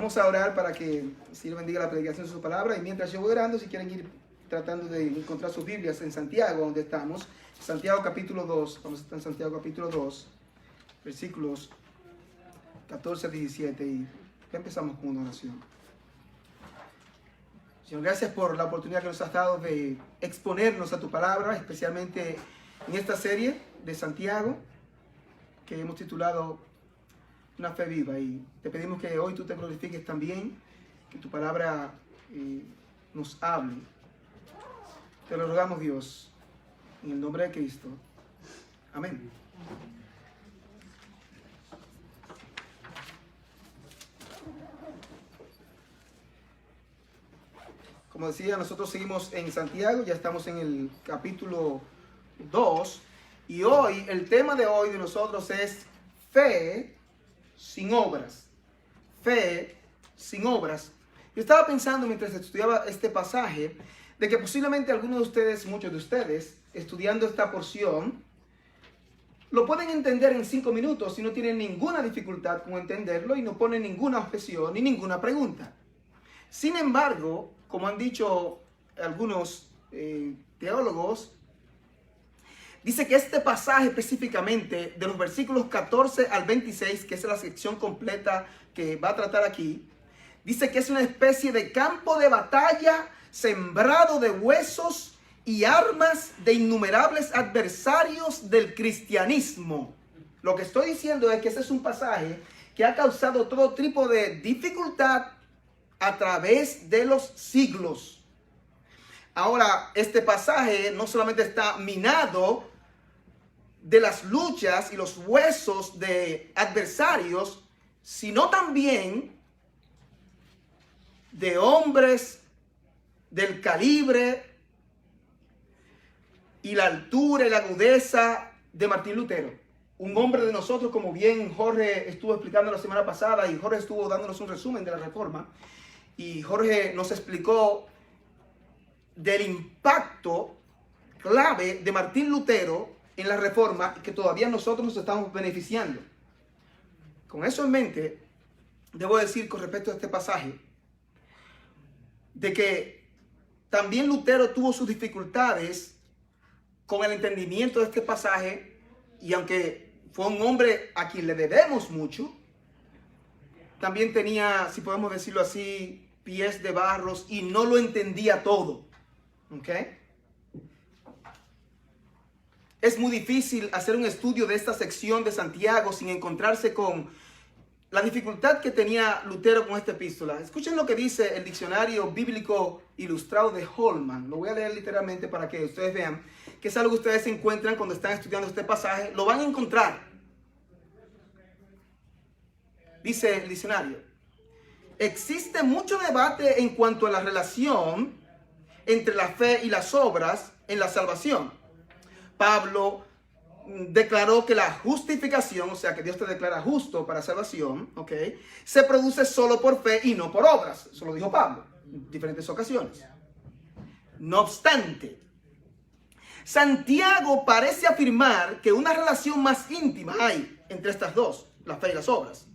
Vamos a orar para que Dios bendiga la predicación de su palabra. Y mientras yo voy orando, si quieren ir tratando de encontrar sus Biblias en Santiago, donde estamos. Santiago capítulo 2. Vamos a estar en Santiago capítulo 2, versículos 14 a 17. Y ya empezamos con una oración. Señor, gracias por la oportunidad que nos has dado de exponernos a tu palabra, especialmente en esta serie de Santiago, que hemos titulado Una fe viva. Y te pedimos que hoy tú te glorifiques también, que tu palabra nos hable. Te lo rogamos, Dios, en el nombre de Cristo. Amén. Como decía, nosotros seguimos en Santiago, ya estamos en el capítulo 2. Y hoy, el tema de hoy de nosotros es fe sin obras. Fe sin obras. Yo estaba pensando mientras estudiaba este pasaje, de que posiblemente algunos de ustedes, muchos de ustedes, estudiando esta porción, lo pueden entender en 5 minutos y no tienen ninguna dificultad con entenderlo y no ponen ninguna objeción ni ninguna pregunta. Sin embargo, como han dicho algunos teólogos, dice que este pasaje específicamente, de los versículos 14 al 26, que es la sección completa que va a tratar aquí, dice que es una especie de campo de batalla sembrado de huesos y armas de innumerables adversarios del cristianismo. Lo que estoy diciendo es que ese es un pasaje que ha causado todo tipo de dificultad a través de los siglos. Ahora, este pasaje no solamente está minado de las luchas y los huesos de adversarios, sino también de hombres del calibre y la altura y la agudeza de Martín Lutero. Un hombre de nosotros, como bien Jorge estuvo explicando la semana pasada, y Jorge estuvo dándonos un resumen de la Reforma, y Jorge nos explicó del impacto clave de Martín Lutero en la Reforma, que todavía nosotros nos estamos beneficiando. Con eso en mente, debo decir con respecto a este pasaje, de que también Lutero tuvo sus dificultades con el entendimiento de este pasaje, y aunque fue un hombre a quien le debemos mucho, también tenía, si podemos decirlo así, pies de barros y no lo entendía todo. ¿Ok? Es muy difícil hacer un estudio de esta sección de Santiago sin encontrarse con la dificultad que tenía Lutero con esta epístola. Escuchen lo que dice el Diccionario Bíblico Ilustrado de Holman. Lo voy a leer literalmente para que ustedes vean que es algo que ustedes encuentran cuando están estudiando este pasaje. Lo van a encontrar. Dice el diccionario: existe mucho debate en cuanto a la relación entre la fe y las obras en la salvación. Pablo declaró que la justificación, o sea, que Dios te declara justo para salvación, ¿ok?, se produce solo por fe y no por obras. Eso lo dijo Pablo en diferentes ocasiones. No obstante, Santiago parece afirmar que una relación más íntima hay entre estas dos, la fe y las obras.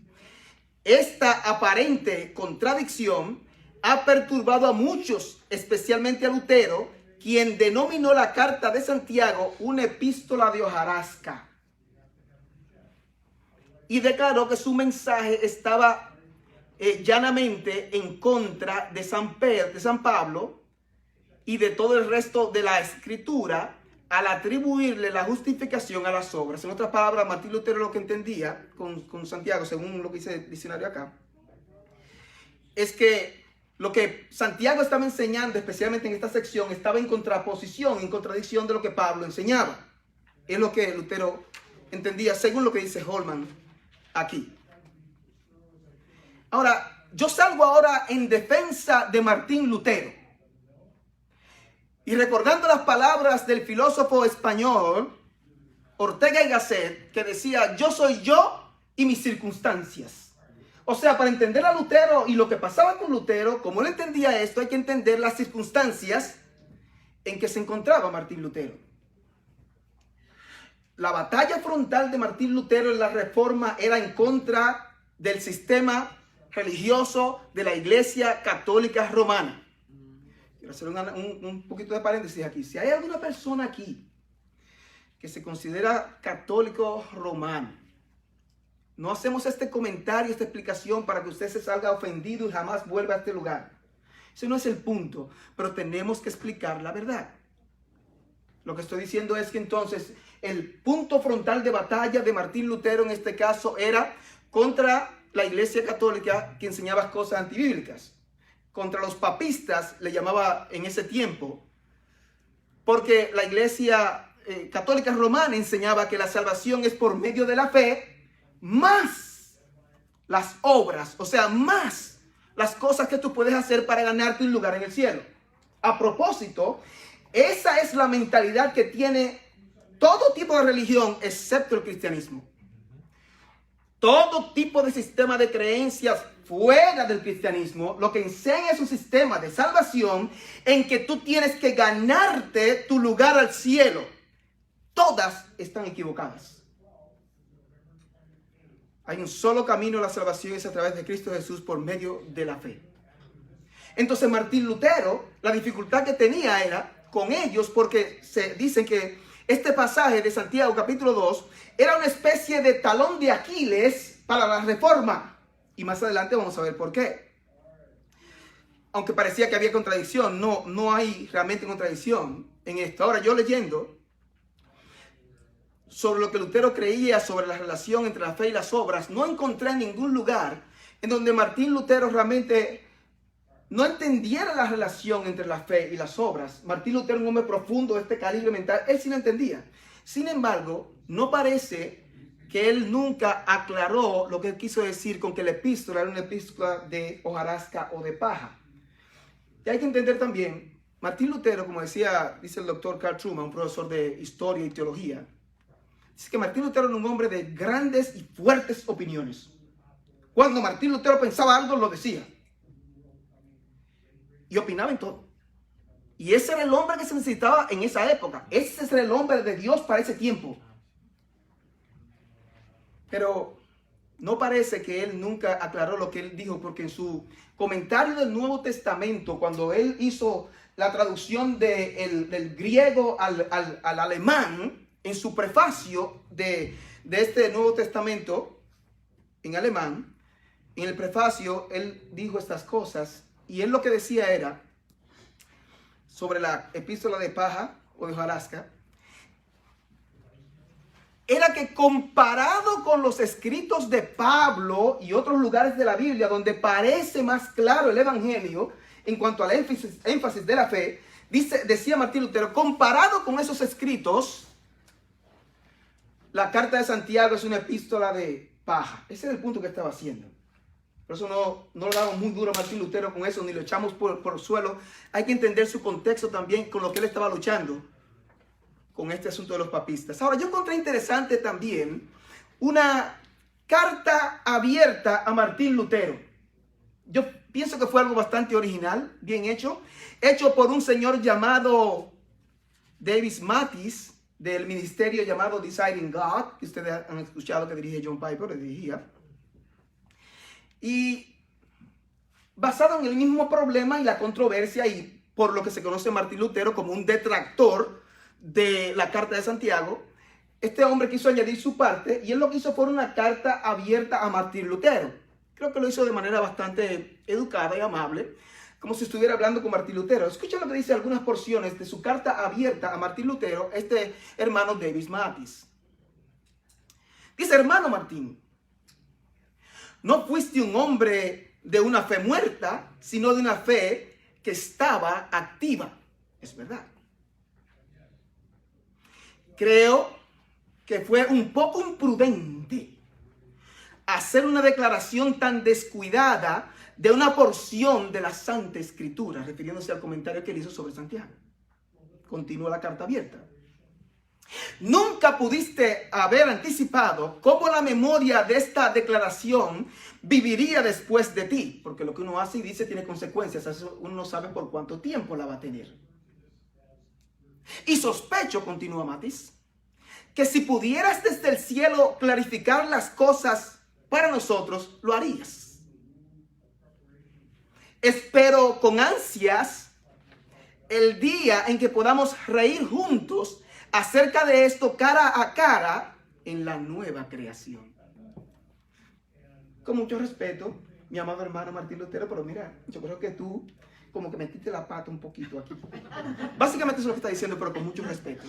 Esta aparente contradicción ha perturbado a muchos, especialmente a Lutero, quien denominó la carta de Santiago una epístola de hojarasca, y declaró que su mensaje estaba llanamente en contra de San Pablo y de todo el resto de la Escritura, al atribuirle la justificación a las obras. En otras palabras, Martín Lutero lo que entendía con Santiago, según lo que dice el diccionario acá, es que lo que Santiago estaba enseñando, especialmente en esta sección, estaba en contraposición, en contradicción de lo que Pablo enseñaba. Es lo que Lutero entendía, según lo que dice Holman aquí. Ahora, yo salgo ahora en defensa de Martín Lutero, y recordando las palabras del filósofo español Ortega y Gasset, que decía: yo soy yo y mis circunstancias. O sea, para entender a Lutero y lo que pasaba con Lutero, como él entendía esto, hay que entender las circunstancias en que se encontraba Martín Lutero. La batalla frontal de Martín Lutero en la Reforma era en contra del sistema religioso de la Iglesia Católica Romana. Quiero hacer un poquito de paréntesis aquí. Si hay alguna persona aquí que se considera católico romano, no hacemos este comentario, esta explicación para que usted se salga ofendido y jamás vuelva a este lugar. Ese no es el punto, pero tenemos que explicar la verdad. Lo que estoy diciendo es que entonces el punto frontal de batalla de Martín Lutero en este caso era contra la Iglesia Católica, que enseñaba cosas antibíblicas. Contra los papistas le llamaba en ese tiempo, porque la Iglesia Católica Romana enseñaba que la salvación es por medio de la fe, más las obras, o sea, más las cosas que tú puedes hacer para ganarte un lugar en el cielo. A propósito, esa es la mentalidad que tiene todo tipo de religión, excepto el cristianismo. Todo tipo de sistema de creencias fuera del cristianismo, lo que enseña es un sistema de salvación en que tú tienes que ganarte tu lugar al cielo. Todas están equivocadas. Hay un solo camino a la salvación, es a través de Cristo Jesús por medio de la fe. Entonces Martín Lutero, la dificultad que tenía era con ellos, porque se dicen que este pasaje de Santiago capítulo 2 era una especie de talón de Aquiles para la reforma. Y más adelante vamos a ver por qué. Aunque parecía que había contradicción, no hay realmente contradicción en esto. Ahora, yo leyendo sobre lo que Lutero creía sobre la relación entre la fe y las obras, no encontré en ningún lugar en donde Martín Lutero realmente no entendiera la relación entre la fe y las obras. Martín Lutero, un hombre profundo de este calibre mental, él sí lo entendía. Sin embargo, no parece que él nunca aclaró lo que él quiso decir con que la epístola era una epístola de hojarasca o de paja. Y hay que entender también, Martín Lutero, como dice el doctor Carl Truman, un profesor de historia y teología, dice que Martín Lutero era un hombre de grandes y fuertes opiniones. Cuando Martín Lutero pensaba algo, lo decía. Y opinaba en todo. Y ese era el hombre que se necesitaba en esa época. Ese era el hombre de Dios para ese tiempo. Pero no parece que él nunca aclaró lo que él dijo, porque en su comentario del Nuevo Testamento, cuando él hizo la traducción del griego al alemán, en su prefacio de este Nuevo Testamento en alemán, en el prefacio, él dijo estas cosas, y él lo que decía era, sobre la epístola de paja o de hojarasca, era que comparado con los escritos de Pablo y otros lugares de la Biblia donde parece más claro el evangelio en cuanto al énfasis de la fe, decía Martín Lutero, comparado con esos escritos, la carta de Santiago es una epístola de paja. Ese es el punto que estaba haciendo. Por eso no lo damos muy duro a Martín Lutero con eso, ni lo echamos por el suelo. Hay que entender su contexto también con lo que él estaba luchando con este asunto de los papistas. Ahora, yo encontré interesante también una carta abierta a Martín Lutero. Yo pienso que fue algo bastante original, bien hecho por un señor llamado David Mathis, del ministerio llamado Desiring God, que ustedes han escuchado que dirige John Piper, le dirigía. Y basado en el mismo problema y la controversia, y por lo que se conoce a Martín Lutero como un detractor de la carta de Santiago, este hombre quiso añadir su parte, y él lo que hizo fue una carta abierta a Martín Lutero. Creo que lo hizo de manera bastante educada y amable, como si estuviera hablando con Martín Lutero. Escuchen lo que dice algunas porciones de su carta abierta a Martín Lutero, este hermano David Mathis. Dice: hermano Martín, no fuiste un hombre de una fe muerta, sino de una fe que estaba activa. Es verdad. Creo que fue un poco imprudente hacer una declaración tan descuidada de una porción de la Santa Escritura, refiriéndose al comentario que él hizo sobre Santiago. Continúa la carta abierta. Nunca pudiste haber anticipado cómo la memoria de esta declaración viviría después de ti, porque lo que uno hace y dice tiene consecuencias. Eso uno no sabe por cuánto tiempo la va a tener. Y sospecho, continúa Mathis, que si pudieras desde el cielo clarificar las cosas para nosotros, lo harías. espero con ansias el día en que podamos reír juntos acerca de esto cara a cara en la nueva creación. Con mucho respeto, mi amado hermano Martín Lutero, pero mira, yo creo que tú como que metiste la pata un poquito aquí. Básicamente eso es lo que está diciendo, pero con mucho respeto.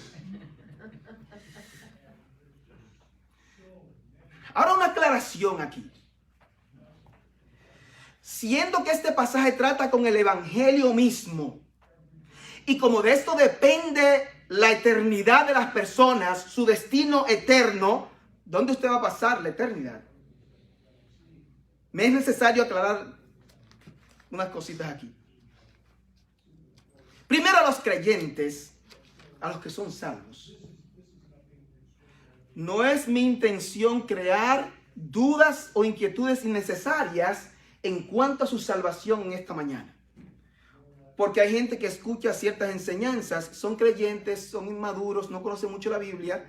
Ahora una aclaración aquí. Siendo que este pasaje trata con el evangelio mismo, y como de esto depende la eternidad de las personas, su destino eterno, ¿dónde usted va a pasar la eternidad? Me es necesario aclarar unas cositas aquí. Primero, a los creyentes, a los que son salvos. No es mi intención crear dudas o inquietudes innecesarias en cuanto a su salvación en esta mañana. Porque hay gente que escucha ciertas enseñanzas, son creyentes, son inmaduros, no conocen mucho la Biblia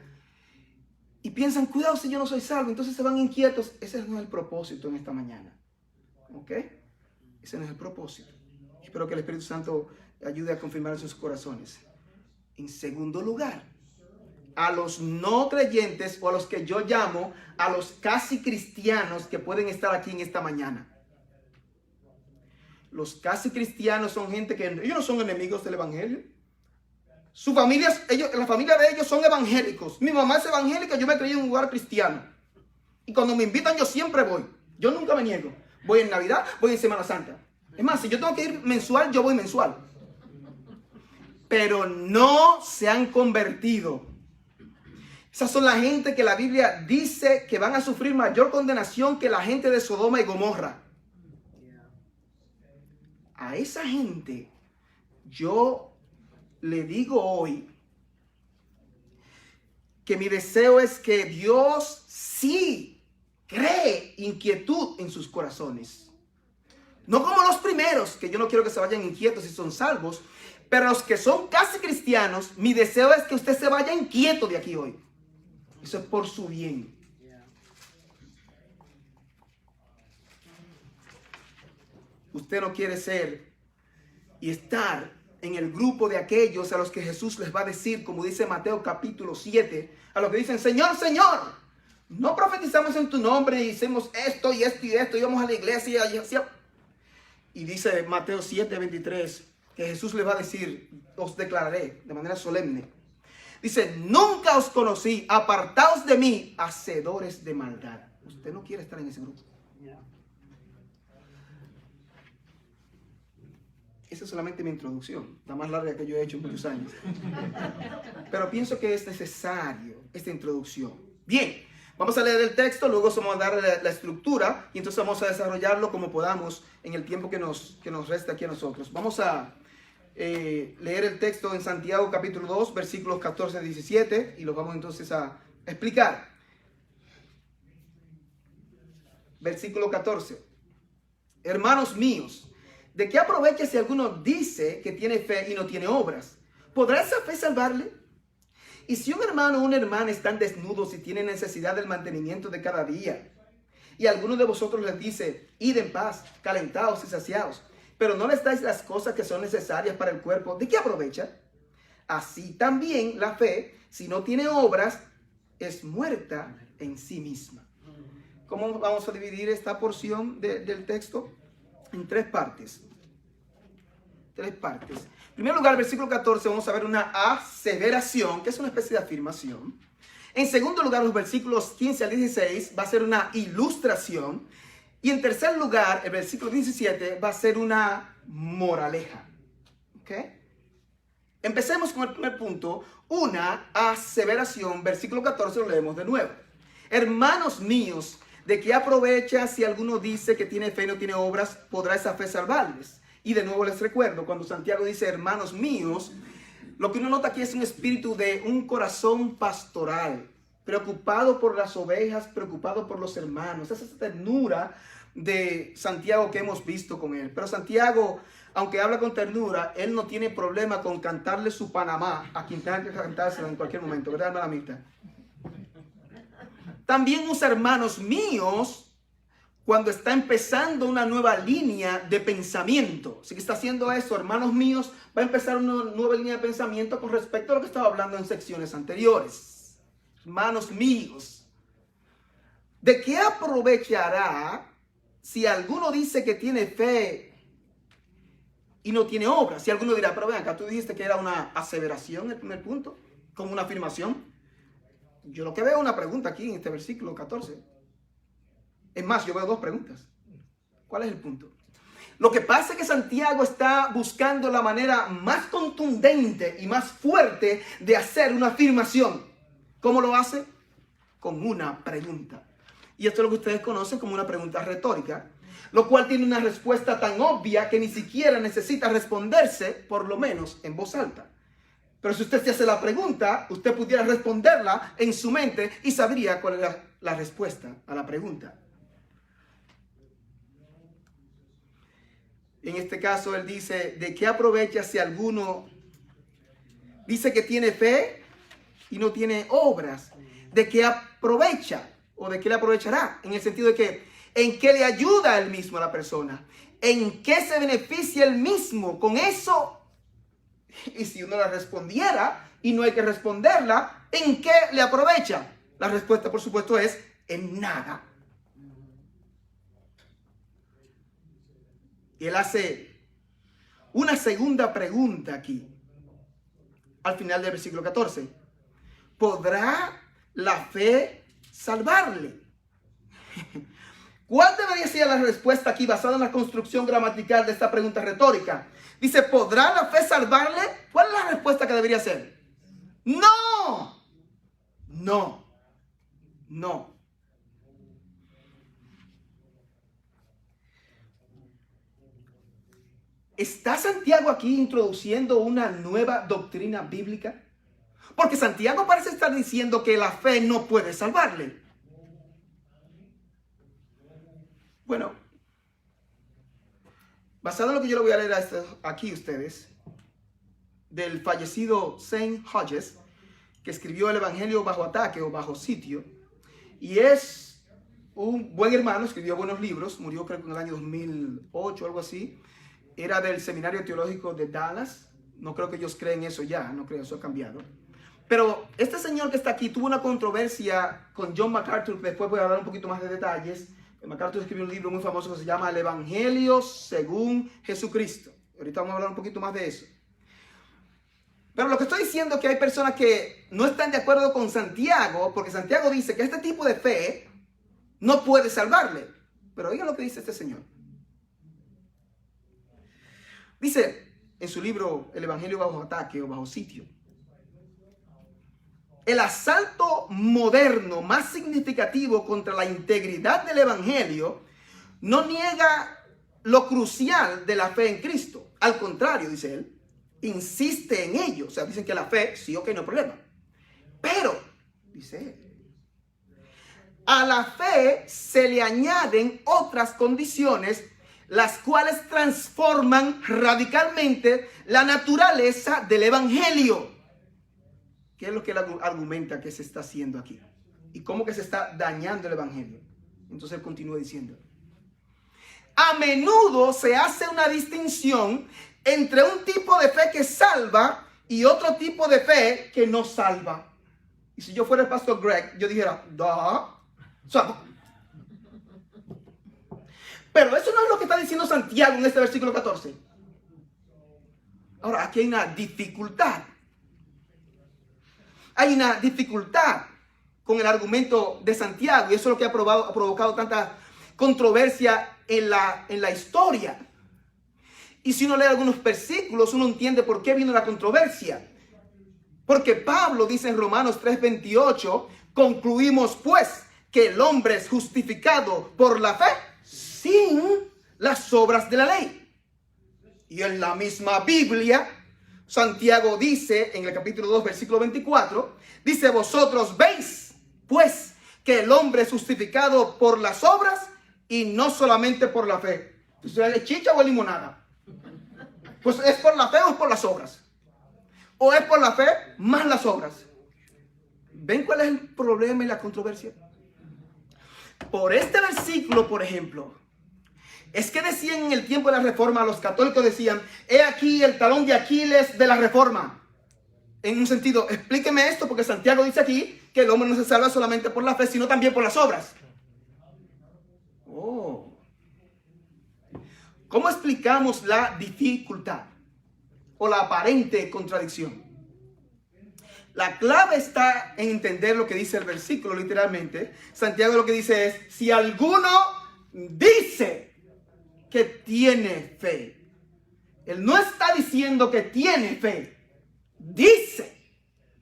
y piensan, cuidado si yo no soy salvo, entonces se van inquietos. Ese no es el propósito en esta mañana. ¿Ok? Ese no es el propósito. Espero que el Espíritu Santo ayude a confirmar en sus corazones. En segundo lugar, a los no creyentes o a los que yo llamo a los casi cristianos que pueden estar aquí en esta mañana. Los casi cristianos son gente que ellos no son enemigos del evangelio. Su familia, la familia de ellos son evangélicos. Mi mamá es evangélica, yo me crié en un lugar cristiano. Y cuando me invitan yo siempre voy. Yo nunca me niego. Voy en Navidad, voy en Semana Santa. Es más, si yo tengo que ir mensual, yo voy mensual. Pero no se han convertido. Esas son la gente que la Biblia dice que van a sufrir mayor condenación que la gente de Sodoma y Gomorra. A esa gente yo le digo hoy que mi deseo es que Dios sí cree inquietud en sus corazones. No como los primeros, que yo no quiero que se vayan inquietos si son salvos, pero los que son casi cristianos, mi deseo es que usted se vaya inquieto de aquí hoy. Eso es por su bien. Usted no quiere ser y estar en el grupo de aquellos a los que Jesús les va a decir, como dice Mateo capítulo 7, a los que dicen, Señor, Señor, no profetizamos en tu nombre y hicimos esto y esto y esto, y vamos a la iglesia y así. Y dice Mateo 7, 23, que Jesús les va a decir, os declararé de manera solemne. Dice, nunca os conocí, apartaos de mí, hacedores de maldad. Usted no quiere estar en ese grupo. Esa es solamente mi introducción, la más larga que yo he hecho en muchos años. Pero pienso que es necesario esta introducción. Bien, vamos a leer el texto, luego vamos a dar la estructura y entonces vamos a desarrollarlo como podamos en el tiempo que nos resta aquí a nosotros. Vamos a leer el texto en Santiago capítulo 2, versículos 14 a 17 y lo vamos entonces a explicar. Versículo 14. Hermanos míos, ¿de qué aprovecha si alguno dice que tiene fe y no tiene obras? ¿Podrá esa fe salvarle? Y si un hermano o una hermana están desnudos y tienen necesidad del mantenimiento de cada día, y alguno de vosotros les dice, id en paz, calentaos y saciaos, pero no les dais las cosas que son necesarias para el cuerpo, ¿de qué aprovecha? Así también la fe, si no tiene obras, es muerta en sí misma. ¿Cómo vamos a dividir esta porción del texto? En tres partes. En primer lugar, versículo 14, vamos a ver una aseveración, que es una especie de afirmación. En segundo lugar, los versículos 15 al 16 va a ser una ilustración. Y en tercer lugar, el versículo 17 va a ser una moraleja. ¿Ok? Empecemos con el primer punto, una aseveración. Versículo 14 lo leemos de nuevo. Hermanos míos, ¿de qué aprovecha si alguno dice que tiene fe y no tiene obras? ¿Podrá esa fe salvarles? Y de nuevo les recuerdo, cuando Santiago dice hermanos míos, lo que uno nota aquí es un espíritu de un corazón pastoral, preocupado por las ovejas, preocupado por los hermanos. Esa es esa ternura de Santiago que hemos visto con él. Pero Santiago, aunque habla con ternura, él no tiene problema con cantarle su Panamá a quien tenga que cantárselo en cualquier momento, ¿verdad, hermana Mirta? También usa hermanos míos cuando está empezando una nueva línea de pensamiento. Si que está haciendo eso, hermanos míos, va a empezar una nueva línea de pensamiento con respecto a lo que estaba hablando en secciones anteriores. Hermanos míos, ¿de qué aprovechará si alguno dice que tiene fe y no tiene obras? Si alguno dirá, pero ven acá, tú dijiste que era una aseveración el primer punto, como una afirmación. Yo lo que veo es una pregunta aquí en este versículo 14. Es más, yo veo dos preguntas. ¿Cuál es el punto? Lo que pasa es que Santiago está buscando la manera más contundente y más fuerte de hacer una afirmación. ¿Cómo lo hace? Con una pregunta. Y esto es lo que ustedes conocen como una pregunta retórica, lo cual tiene una respuesta tan obvia que ni siquiera necesita responderse, por lo menos en voz alta. Pero si usted se hace la pregunta, usted pudiera responderla en su mente y sabría cuál es la respuesta a la pregunta. En este caso, él dice, ¿de qué aprovecha si alguno dice que tiene fe y no tiene obras? ¿De qué aprovecha o de qué le aprovechará? En el sentido de que, ¿en qué le ayuda él mismo a la persona? ¿En qué se beneficia él mismo con eso? Y si uno la respondiera y no hay que responderla, ¿en qué le aprovecha? La respuesta, por supuesto, es en nada. Y él hace una segunda pregunta aquí, al final del versículo 14. ¿Podrá la fe salvarle? ¿Cuál debería ser la respuesta aquí basada en la construcción gramatical de esta pregunta retórica? Dice, ¿podrá la fe salvarle? ¿Cuál es la respuesta que debería ser? ¡No! No. No. ¿Está Santiago aquí introduciendo una nueva doctrina bíblica? Porque Santiago parece estar diciendo que la fe no puede salvarle. Bueno, basado en lo que yo le voy a leer aquí a ustedes, del fallecido Saint Hodges, que escribió el Evangelio bajo ataque o bajo sitio, y es un buen hermano, escribió buenos libros, murió creo que en el año 2008 o algo así, era del Seminario Teológico de Dallas, no creo que ellos creen eso ya, no creo, eso ha cambiado. Pero este señor que está aquí tuvo una controversia con John MacArthur, después voy a dar un poquito más de detalles. MacArthur escribió un libro muy famoso que se llama El Evangelio según Jesucristo. Ahorita vamos a hablar un poquito más de eso. Pero lo que estoy diciendo es que hay personas que no están de acuerdo con Santiago, porque Santiago dice que este tipo de fe no puede salvarle. Pero oigan lo que dice este señor. Dice en su libro El Evangelio bajo ataque o bajo sitio: el asalto moderno más significativo contra la integridad del Evangelio no niega lo crucial de la fe en Cristo. Al contrario, dice él, insiste en ello. O sea, dicen que la fe, sí, ok, no hay problema. Pero, dice él, a la fe se le añaden otras condiciones, las cuales transforman radicalmente la naturaleza del Evangelio. ¿Qué es lo que él argumenta que se está haciendo aquí? ¿Y cómo que se está dañando el Evangelio? Entonces él continúa diciendo: a menudo se hace una distinción entre un tipo de fe que salva y otro tipo de fe que no salva. Y si yo fuera el pastor Greg, yo dijera, pero eso no es lo que está diciendo Santiago en este versículo 14. Ahora, aquí hay una dificultad. Hay una dificultad con el argumento de Santiago, y eso es lo que ha provocado tanta controversia en la historia. Y si uno lee algunos versículos, uno entiende por qué vino la controversia. Porque Pablo dice en Romanos 3:28, concluimos pues que el hombre es justificado por la fe sin las obras de la ley. Y en la misma Biblia, Santiago dice en el capítulo 2, versículo 24, dice: vosotros veis pues que el hombre es justificado por las obras y no solamente por la fe. Entonces, ¿es chicha o es limonada? Pues ¿es por la fe o es por las obras? ¿O es por la fe más las obras? ¿Ven cuál es el problema y la controversia? por este versículo, por ejemplo, es que decían en el tiempo de la Reforma, los católicos decían, he aquí el talón de Aquiles de la Reforma. En un sentido, explíqueme esto, porque Santiago dice aquí que el hombre no se salva solamente por la fe, sino también por las obras. Oh. ¿Cómo explicamos la dificultad o la aparente contradicción? La clave está en entender lo que dice el versículo literalmente. Santiago lo que dice es, si alguno dice que tiene fe. Él no está diciendo que tiene fe. Dice.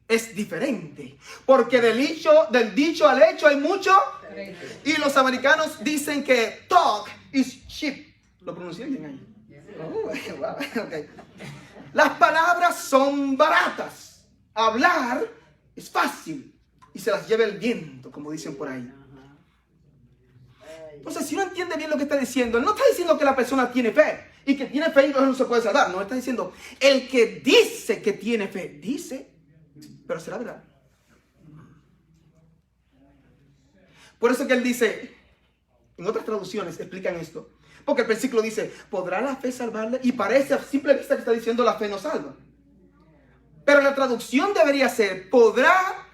Es diferente. Porque del dicho al hecho hay mucho. Y los americanos dicen que talk is cheap. ¿Lo pronuncié bien ahí? Oh, wow. Okay. Las palabras son baratas. Hablar es fácil. Y se las lleva el viento, como dicen por ahí. Entonces, si uno entiende bien lo que está diciendo, él no está diciendo que la persona tiene fe y que tiene fe y no se puede salvar. No, está diciendo, el que dice que tiene fe, dice, pero será verdad. Por eso que él dice, en otras traducciones explican esto, porque el versículo dice, ¿podrá la fe salvarle? Y parece a simple vista que está diciendo la fe no salva. Pero la traducción debería ser, ¿podrá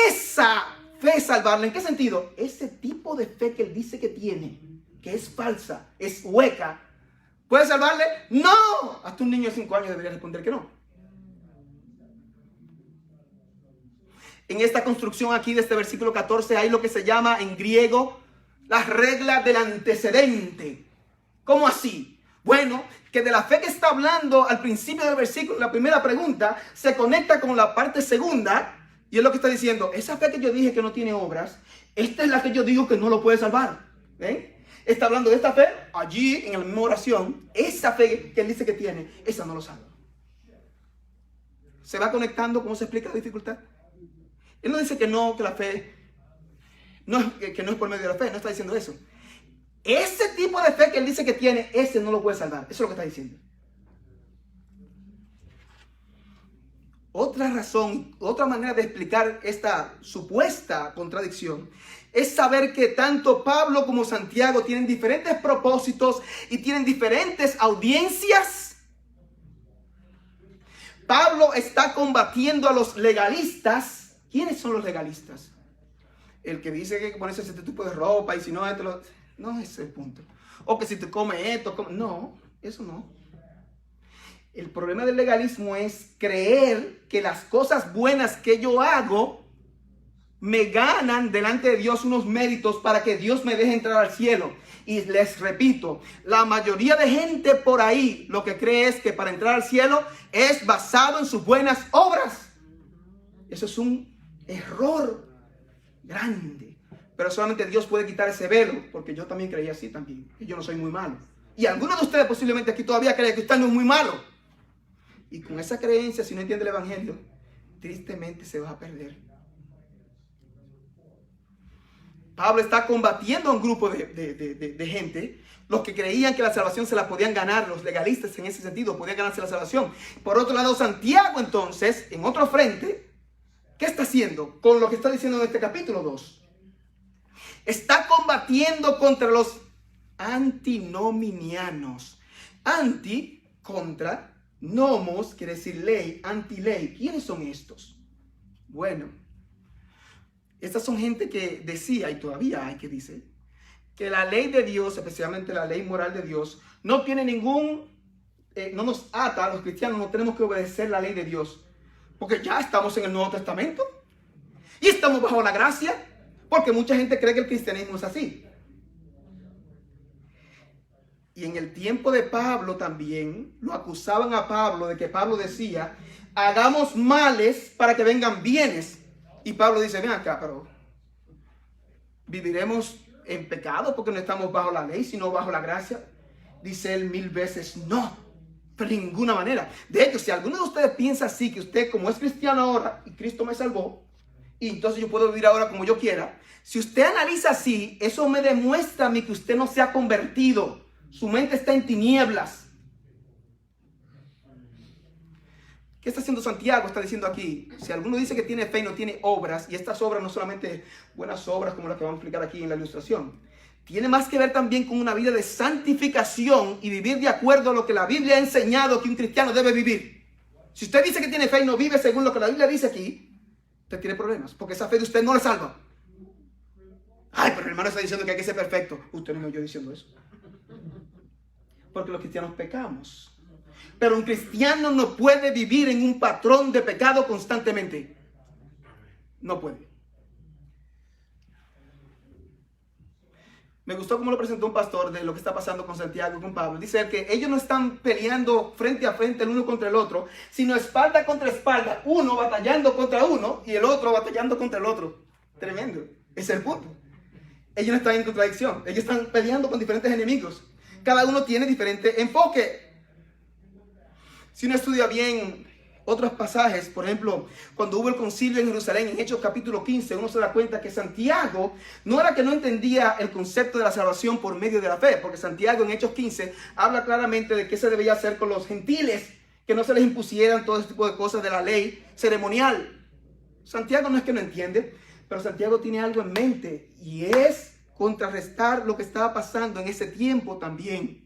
esa fe salvarle? ¿En qué sentido? Ese tipo de fe que él dice que tiene, que es falsa, es hueca, ¿puede salvarle? ¡No! Hasta un niño de 5 años debería responder que no. En esta construcción aquí de este versículo 14 hay lo que se llama en griego las reglas del antecedente. ¿Cómo así? Bueno, que de la fe que está hablando al principio del versículo, la primera pregunta, se conecta con la parte segunda. Y es lo que está diciendo, esa fe que yo dije que no tiene obras, esta es la que yo digo que no lo puede salvar. ¿Ven? Está hablando de esta fe, allí en la misma oración, esa fe que él dice que tiene, esa no lo salva. ¿Se va conectando? ¿Cómo se explica la dificultad? Él no dice que no, que la fe, que no es por medio de la fe, no está diciendo eso. Ese tipo de fe que él dice que tiene, ese no lo puede salvar. Eso es lo que está diciendo. Otra razón, otra manera de explicar esta supuesta contradicción es saber que tanto Pablo como Santiago tienen diferentes propósitos y tienen diferentes audiencias. Pablo está combatiendo a los legalistas. ¿Quiénes son los legalistas? El que dice que ponerse este tipo de ropa y si no, esto no ese es el punto. O que si te comes esto, no, eso no. El problema del legalismo es creer que las cosas buenas que yo hago me ganan delante de Dios unos méritos para que Dios me deje entrar al cielo. Y les repito, la mayoría de gente por ahí lo que cree es que para entrar al cielo es basado en sus buenas obras. Eso es un error grande. Pero solamente Dios puede quitar ese velo, porque yo también creía así también, que yo no soy muy malo. Y algunos de ustedes posiblemente aquí todavía creen que usted no es muy malo. Y con esa creencia, si no entiende el evangelio, tristemente se va a perder. Pablo está combatiendo a un grupo de gente, los que creían que la salvación se la podían ganar, los legalistas en ese sentido, podían ganarse la salvación. Por otro lado, Santiago entonces, en otro frente, ¿qué está haciendo con lo que está diciendo en este capítulo 2? Está combatiendo contra los antinominianos. Anti, contra. Nomos quiere decir ley, anti-ley. ¿Quiénes son estos? Bueno, estas son gente que decía, y todavía hay que dice, que la ley de Dios, especialmente la ley moral de Dios, no tiene no nos ata, a los cristianos no tenemos que obedecer la ley de Dios, porque ya estamos en el Nuevo Testamento y estamos bajo la gracia, porque mucha gente cree que el cristianismo es así. Y en el tiempo de Pablo también lo acusaban a Pablo de que Pablo decía, hagamos males para que vengan bienes. Y Pablo dice, ven acá, pero ¿viviremos en pecado porque no estamos bajo la ley, sino bajo la gracia? Dice él 1000 veces, no, pero de ninguna manera. De hecho, si alguno de ustedes piensa así, que usted como es cristiano ahora y Cristo me salvó, y entonces yo puedo vivir ahora como yo quiera, si usted analiza así, eso me demuestra a mí que usted no se ha convertido. Su mente está en tinieblas. ¿Qué está haciendo Santiago? Está diciendo aquí, si alguno dice que tiene fe y no tiene obras, y estas obras no solamente buenas obras como las que vamos a explicar aquí en la ilustración, tiene más que ver también con una vida de santificación y vivir de acuerdo a lo que la Biblia ha enseñado que un cristiano debe vivir. Si usted dice que tiene fe y no vive según lo que la Biblia dice aquí, usted tiene problemas, porque esa fe de usted no le salva. Ay, pero el hermano está diciendo que hay que ser perfecto. Usted no me oyó diciendo eso. Porque los cristianos pecamos. Pero un cristiano no puede vivir en un patrón de pecado constantemente. No puede. Me gustó cómo lo presentó un pastor de lo que está pasando con Santiago y con Pablo. Dice él que ellos no están peleando frente a frente el uno contra el otro, sino espalda contra espalda. Uno batallando contra uno y el otro batallando contra el otro. Tremendo. Ese es el punto. Ellos no están en contradicción. Ellos están peleando con diferentes enemigos. Cada uno tiene diferente enfoque. Si uno estudia bien otros pasajes, por ejemplo, cuando hubo el concilio en Jerusalén, en Hechos capítulo 15, uno se da cuenta que Santiago no era que no entendía el concepto de la salvación por medio de la fe, porque Santiago en Hechos 15 habla claramente de qué se debía hacer con los gentiles, que no se les impusieran todo ese tipo de cosas de la ley ceremonial. Santiago no es que no entiende, pero Santiago tiene algo en mente y es contrarrestar lo que estaba pasando en ese tiempo también.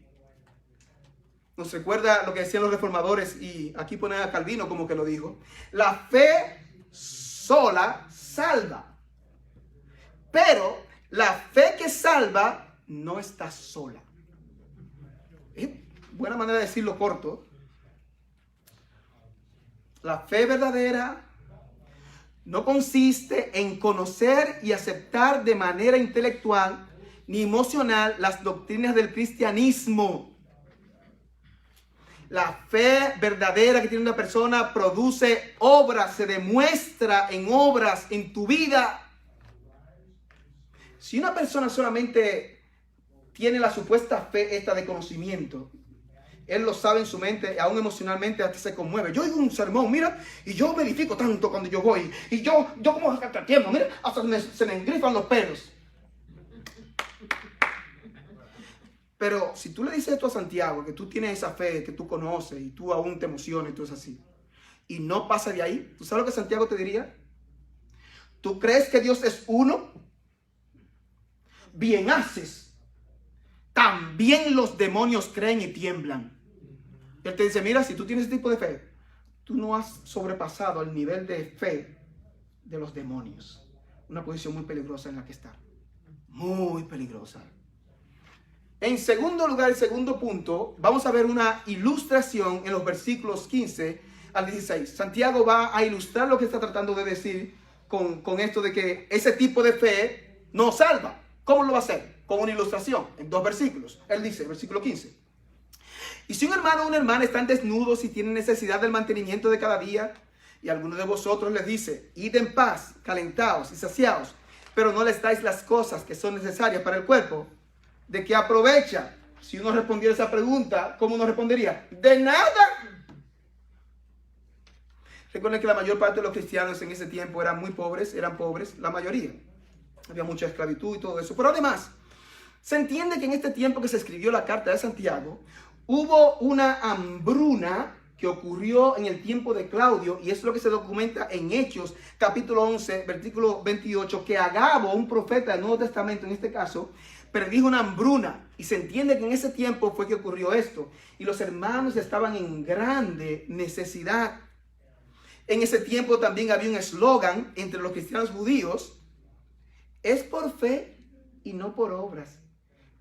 Nos recuerda lo que decían los reformadores, y aquí pone a Calvino como que lo dijo. La fe sola salva, pero la fe que salva no está sola. Es buena manera de decirlo corto. La fe verdadera no consiste en conocer y aceptar de manera intelectual ni emocional las doctrinas del cristianismo. La fe verdadera que tiene una persona produce obras, se demuestra en obras en tu vida. Si una persona solamente tiene la supuesta fe esta de conocimiento, él lo sabe en su mente, aún emocionalmente hasta se conmueve. Yo oigo un sermón, mira, y yo verifico tanto cuando yo voy, y yo como hasta tiempo, mira, hasta se me engrifan los pelos. Pero si tú le dices esto a Santiago, que tú tienes esa fe, que tú conoces, y tú aún te emocionas y todo es así, y no pasa de ahí, ¿tú sabes lo que Santiago te diría? ¿Tú crees que Dios es uno? Bien haces. También los demonios creen y tiemblan. Él te dice, mira, si tú tienes ese tipo de fe, tú no has sobrepasado el nivel de fe de los demonios. Una posición muy peligrosa en la que está. Muy peligrosa. En segundo lugar, el segundo punto, vamos a ver una ilustración en los versículos 15 al 16. Santiago va a ilustrar lo que está tratando de decir con esto de que ese tipo de fe no salva. ¿Cómo lo va a hacer? Con una ilustración, en 2 versículos. Él dice, versículo 15. Y si un hermano o una hermana están desnudos y tienen necesidad del mantenimiento de cada día, y alguno de vosotros les dice, id en paz, calentaos y saciaos, pero no les dais las cosas que son necesarias para el cuerpo, ¿de qué aprovecha? Si uno respondiera esa pregunta, ¿cómo uno respondería? ¡De nada! Recuerden que la mayor parte de los cristianos en ese tiempo eran pobres, la mayoría. Había mucha esclavitud y todo eso. Pero además, se entiende que en este tiempo que se escribió la carta de Santiago, hubo una hambruna que ocurrió en el tiempo de Claudio, y es lo que se documenta en Hechos, capítulo 11, versículo 28, que Agabo, un profeta del Nuevo Testamento en este caso, predijo una hambruna, y se entiende que en ese tiempo fue que ocurrió esto, y los hermanos estaban en grande necesidad. En ese tiempo también había un eslogan entre los cristianos judíos: es por fe y no por obras.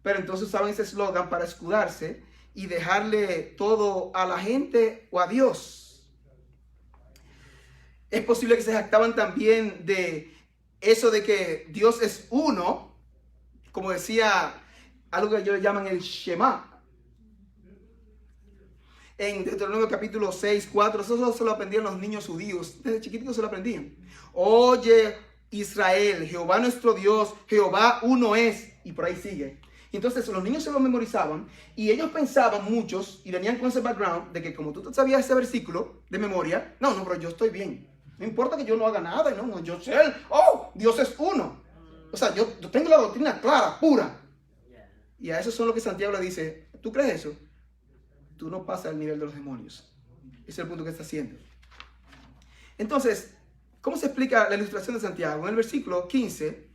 Pero entonces usaban ese eslogan para escudarse y dejarle todo a la gente o a Dios. Es posible que se jactaban también de eso de que Dios es uno, como decía algo que ellos llaman el Shema. En Deuteronomio capítulo 6, 4, eso se lo aprendían los niños judíos. Desde chiquititos se lo aprendían. Oye, Israel, Jehová nuestro Dios, Jehová uno es. Y por ahí sigue. Y entonces los niños se lo memorizaban. Y ellos pensaban, muchos, y venían con ese background, de que como tú sabías ese versículo de memoria, no, pero yo estoy bien. No importa que yo no haga nada. No, yo sé, Dios es uno. O sea, yo tengo la doctrina clara, pura. Y a eso son lo que Santiago le dice. ¿Tú crees eso? Tú no pasas al nivel de los demonios. Ese es el punto que está haciendo. Entonces, ¿cómo se explica la ilustración de Santiago? En el versículo 15,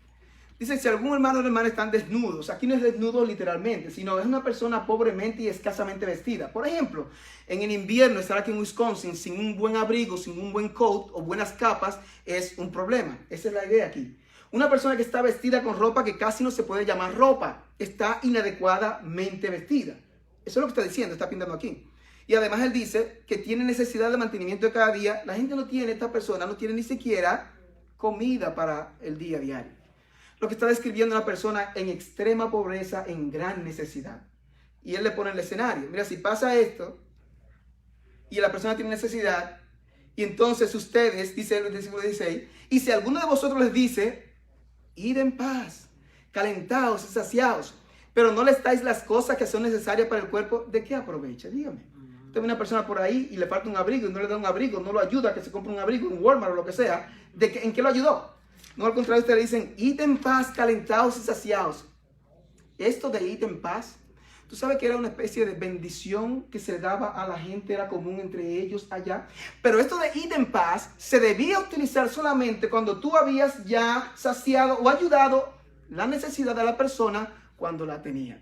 dice, si algún hermano o hermana están desnudos, aquí no es desnudo literalmente, sino es una persona pobremente y escasamente vestida. Por ejemplo, en el invierno, estar aquí en Wisconsin sin un buen abrigo, sin un buen coat o buenas capas es un problema. Esa es la idea aquí. Una persona que está vestida con ropa que casi no se puede llamar ropa, está inadecuadamente vestida. Eso es lo que está diciendo, está pintando aquí. Y además él dice que tiene necesidad de mantenimiento de cada día. La gente no tiene, esta persona no tiene ni siquiera comida para el día a diario. Lo que está describiendo una persona en extrema pobreza, en gran necesidad. Y él le pone el escenario. Mira, si pasa esto y la persona tiene necesidad, y entonces ustedes, dice el versículo 16, y si alguno de vosotros les dice, id en paz, calentaos y saciaos, pero no les dais las cosas que son necesarias para el cuerpo, ¿de qué aprovecha? Dígame. Usted ve una persona por ahí y le falta un abrigo y no le da un abrigo, no lo ayuda a que se compre un abrigo en Walmart o lo que sea, ¿en qué lo ayudó? No, al contrario, ustedes le dicen, id en paz, calentaos y saciaos. Esto de id en paz, tú sabes que era una especie de bendición que se daba a la gente, era común entre ellos allá. Pero esto de id en paz se debía utilizar solamente cuando tú habías ya saciado o ayudado la necesidad de la persona cuando la tenía.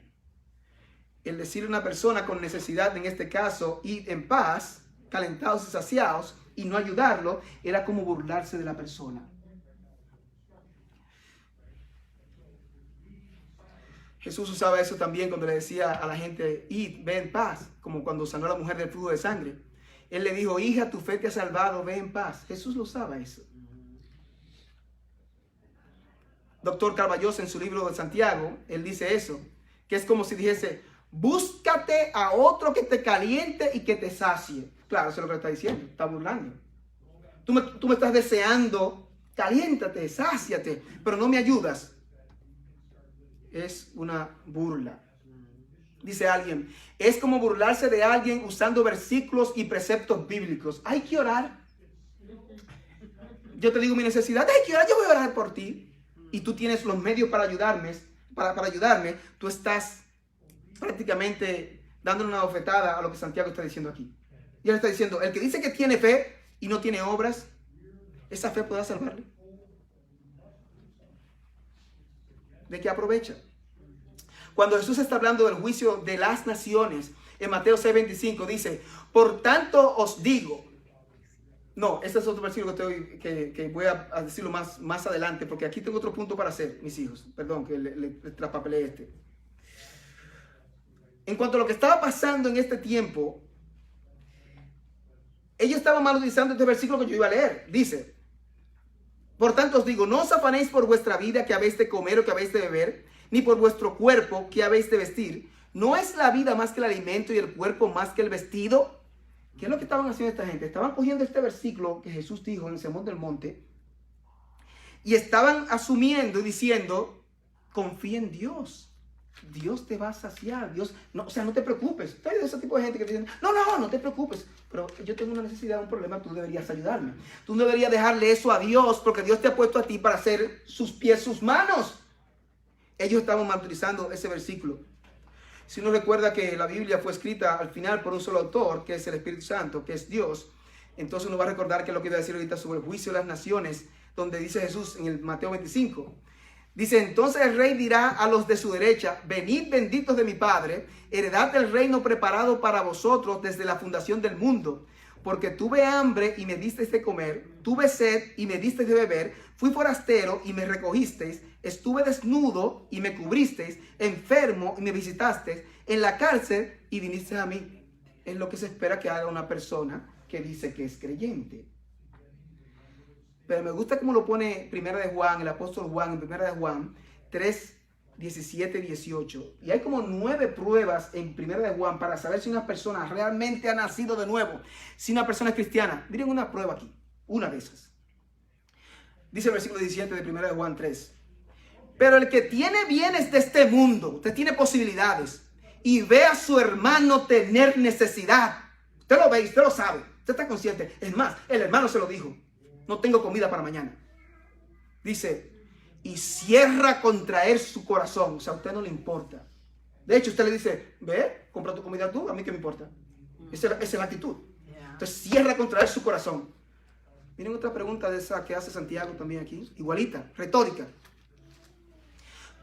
El decirle a una persona con necesidad, en este caso, id en paz, calentados y saciados, y no ayudarlo, era como burlarse de la persona. Jesús usaba eso también cuando le decía a la gente, id, ve en paz, como cuando sanó a la mujer del flujo de sangre. Él le dijo, hija, tu fe te ha salvado, ve en paz. Jesús lo usaba eso. Doctor Carballosa, en su libro de Santiago, él dice eso, que es como si dijese, búscate a otro que te caliente y que te sacie. Claro, eso es lo que está diciendo, está burlando. Tú me estás deseando, caliéntate, sáciate, pero no me ayudas. Es una burla. Dice alguien, es como burlarse de alguien usando versículos y preceptos bíblicos. Hay que orar. Yo te digo mi necesidad, hay que orar, yo voy a orar por ti. Y tú tienes los medios para ayudarme, tú estás prácticamente dándole una bofetada a lo que Santiago está diciendo aquí. Y él está diciendo, el que dice que tiene fe y no tiene obras, ¿esa fe podrá salvarle? ¿De qué aprovecha? Cuando Jesús está hablando del juicio de las naciones, en Mateo 6:25 dice, por tanto os digo, no, este es otro versículo que voy a decirlo más adelante, porque aquí tengo otro punto para hacer, mis hijos, perdón, que le traspapelé este. En cuanto a lo que estaba pasando en este tiempo, ellos estaban mal utilizando este versículo que yo iba a leer, dice, por tanto os digo, no os afanéis por vuestra vida que habéis de comer o que habéis de beber, ni por vuestro cuerpo que habéis de vestir. ¿No es la vida más que el alimento y el cuerpo más que el vestido? ¿Qué es lo que estaban haciendo esta gente? Estaban cogiendo este versículo que Jesús dijo en el Sermón del Monte y estaban asumiendo y diciendo, confía en Dios. Dios te va a saciar. Dios, no, o sea, no te preocupes. Hay de ese tipo de gente que te dicen, no te preocupes. Pero yo tengo una necesidad, un problema, tú deberías ayudarme. Tú no deberías dejarle eso a Dios, porque Dios te ha puesto a ti para hacer sus pies, sus manos. Ellos estaban mal utilizando ese versículo. Si uno recuerda que la Biblia fue escrita al final por un solo autor, que es el Espíritu Santo, que es Dios, entonces uno va a recordar que es lo que iba a decir ahorita sobre el juicio de las naciones, donde dice Jesús en el Mateo 25. Dice, entonces el rey dirá a los de su derecha, venid benditos de mi Padre, heredad el reino preparado para vosotros desde la fundación del mundo. Porque tuve hambre y me disteis de comer, tuve sed y me disteis de beber, fui forastero y me recogisteis, estuve desnudo y me cubristeis, enfermo y me visitasteis, en la cárcel y vinisteis a mí. Es lo que se espera que haga una persona que dice que es creyente. Pero me gusta cómo lo pone Primera de Juan, el apóstol Juan, en Primera de Juan 3, 17, 18. Y hay como 9 pruebas en Primera de Juan para saber si una persona realmente ha nacido de nuevo. Si una persona es cristiana. Miren una prueba aquí, una de esas. Dice el versículo 17 de Primera de Juan 3. Pero el que tiene bienes de este mundo, usted tiene posibilidades, y ve a su hermano tener necesidad. Usted lo ve, usted lo sabe, usted está consciente. Es más, el hermano se lo dijo. No tengo comida para mañana. Dice, y cierra contra él su corazón. O sea, a usted no le importa. De hecho, usted le dice, ve, compra tu comida tú, a mí qué me importa. Esa es la actitud. Entonces cierra contra él su corazón. Miren otra pregunta de esa que hace Santiago también aquí, igualita, retórica.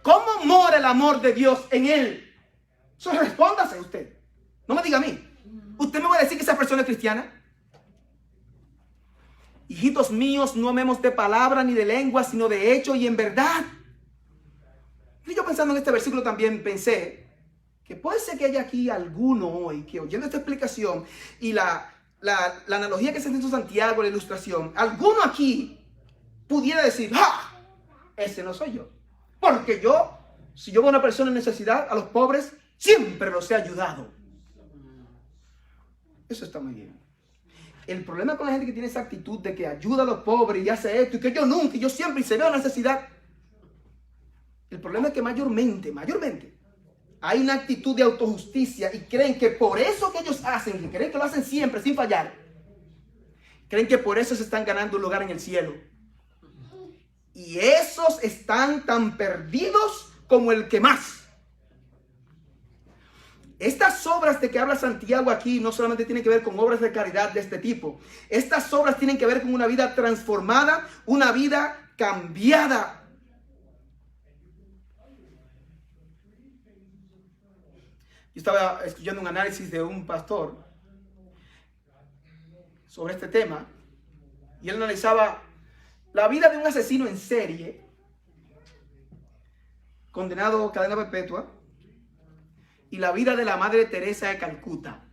¿Cómo mora el amor de Dios en él? Eso respóndase usted. No me diga a mí. ¿Usted me va a decir que esa persona es cristiana? Hijitos míos, no amemos de palabra ni de lengua, sino de hecho y en verdad. Y yo pensando en este versículo también pensé que puede ser que haya aquí alguno hoy que oyendo esta explicación y la analogía que se hizo Santiago, la ilustración, alguno aquí pudiera decir, ¡ah! Ese no soy yo. Porque yo, si yo veo a una persona en necesidad, a los pobres, siempre los he ayudado. Eso está muy bien. El problema con la gente que tiene esa actitud de que ayuda a los pobres y hace esto y que yo nunca, y yo siempre, y se ve la necesidad. El problema es que mayormente, hay una actitud de autojusticia y creen que por eso que ellos hacen, que creen que lo hacen siempre sin fallar, creen que por eso se están ganando un lugar en el cielo. Y esos están tan perdidos como el que más. Estas obras de que habla Santiago aquí no solamente tienen que ver con obras de caridad de este tipo. Estas obras tienen que ver con una vida transformada, una vida cambiada. Yo estaba escuchando un análisis de un pastor sobre este tema y él analizaba la vida de un asesino en serie condenado a cadena perpetua y la vida de la Madre Teresa de Calcuta.